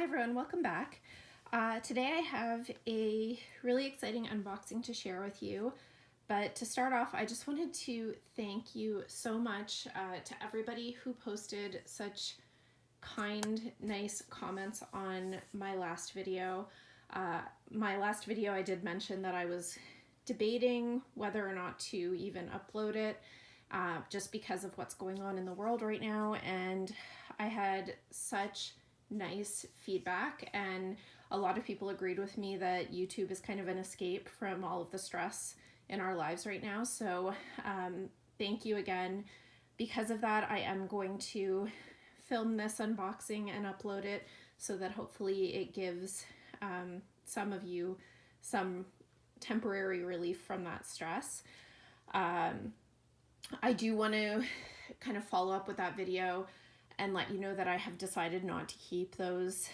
everyone, welcome back. Today I have a really exciting unboxing to share with you, but to start off I just wanted to thank you so much to everybody who posted such kind, nice comments on my last video. I did mention that I was debating whether or not to even upload it just because of what's going on in the world right now, and I had such nice feedback and a lot of people agreed with me that YouTube is kind of an escape from all of the stress in our lives right now. So thank you again. Because of that, I am going to film this unboxing and upload it so that hopefully it gives some of you some temporary relief from that stress. I do want to kind of follow up with that video and let you know that I have decided not to keep those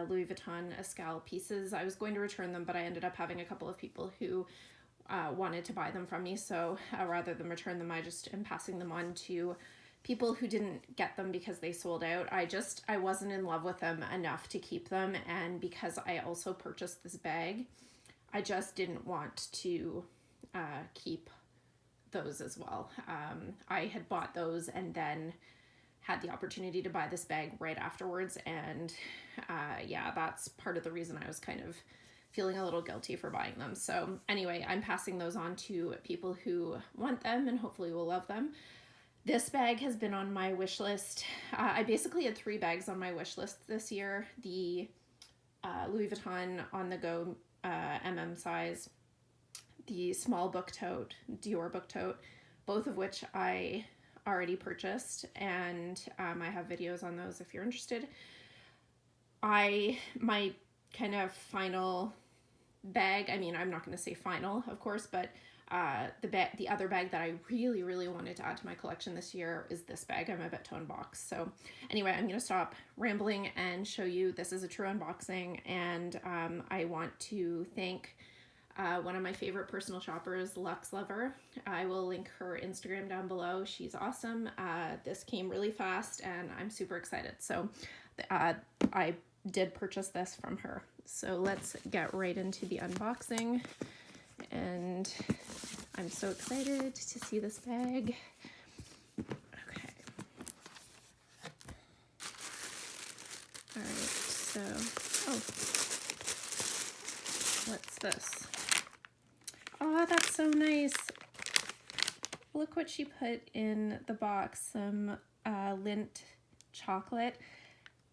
Louis Vuitton Escale pieces. I was going to return them, but I ended up having a couple of people who wanted to buy them from me. So rather than return them, I just am passing them on to people who didn't get them because they sold out. I wasn't in love with them enough to keep them. And because I also purchased this bag, I just didn't want to keep those as well. I had bought those and then had the opportunity to buy this bag right afterwards, and yeah, that's part of the reason I was kind of feeling a little guilty for buying them. So anyway, I'm passing those on to people who want them and hopefully will love them. This bag has been on my wish list. I basically had 3 bags on my wish list this year. The Louis Vuitton On The Go MM size, the small book tote, Dior book tote, both of which I already purchased, and I have videos on those if you're interested. My kind of final bag, I mean, I'm not going to say final, of course, but the other bag that I really wanted to add to my collection this year is this bag. I'm a bit tone box. So anyway, I'm going to stop rambling and show you this is a true unboxing, and I want to thank one of my favorite personal shoppers, LuxxLover. I will link her Instagram down below. She's awesome. This came really fast and I'm super excited. So I did purchase this from her. So let's get right into the unboxing. And I'm so excited to see this bag. Okay. All right, so, what's this? Oh, that's so nice. Look what she put in the box, some Lindt chocolate.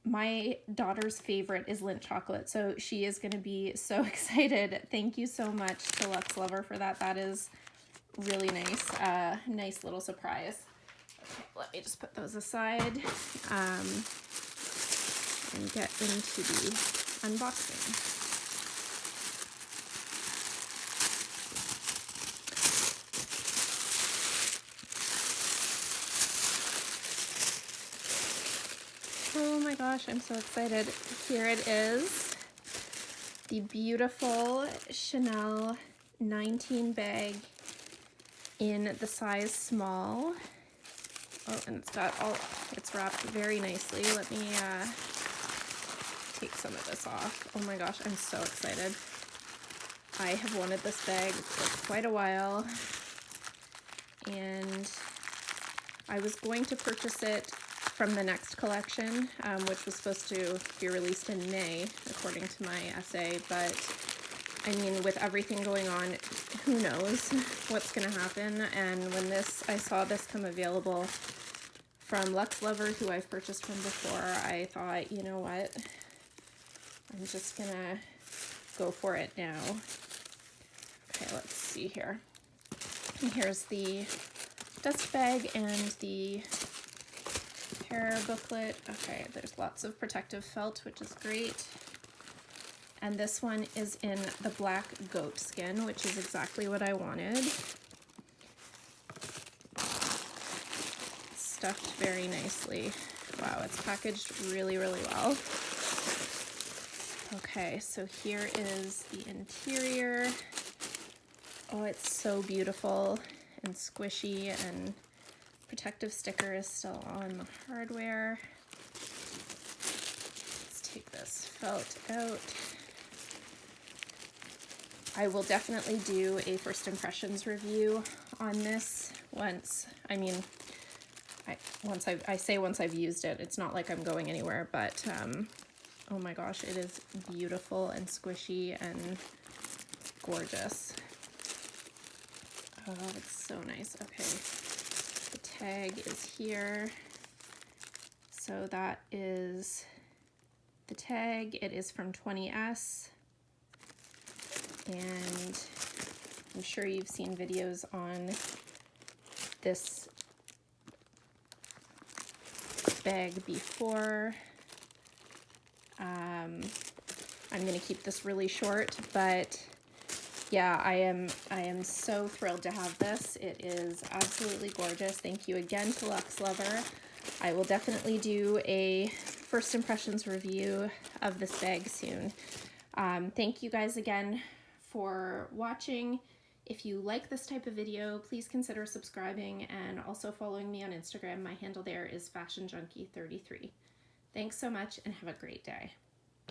My daughter's favorite is Lindt chocolate, so she is going to be so excited. Thank you so much to LuxxLover for that. That is really nice. Nice little surprise. Okay, let me just put those aside and get into the unboxing. Oh my gosh, I'm so excited. Here it is, the beautiful Chanel 19 bag in the size small. Oh, and it's wrapped very nicely. Let me take some of this off. Oh my gosh, I'm so excited. I have wanted this bag for quite a while, and I was going to purchase it from the next collection, which was supposed to be released in May, according to my essay, but I mean, with everything going on, who knows what's gonna happen. And when I saw this come available from LuxxLover, who I've purchased from before, I thought, you know what, I'm just gonna go for it now. Okay, let's see here. And here's the dust bag and the hair booklet. Okay, there's lots of protective felt, which is great. And this one is in the black goat skin, which is exactly what I wanted. It's stuffed very nicely. Wow, it's packaged really well. Okay, so here is the interior. Oh, it's so beautiful and squishy, and protective sticker is still on the hardware. Let's take this this felt out. I will definitely do a first impressions review on this once, once I've used it. It's not like I'm going anywhere, but oh my gosh, it is beautiful and squishy and gorgeous. Oh, it's so nice. Okay, the tag is here. So that is the tag. It is from 20S. And I'm sure you've seen videos on this bag before. I'm going to keep this really short, but yeah, I am so thrilled to have this. It is absolutely gorgeous. Thank you again to LuxxLover. I will definitely do a first impressions review of this bag soon. Thank you guys again for watching. If you like this type of video, please consider subscribing and also following me on Instagram. My handle there is FashionJunkie33. Thanks so much and have a great day.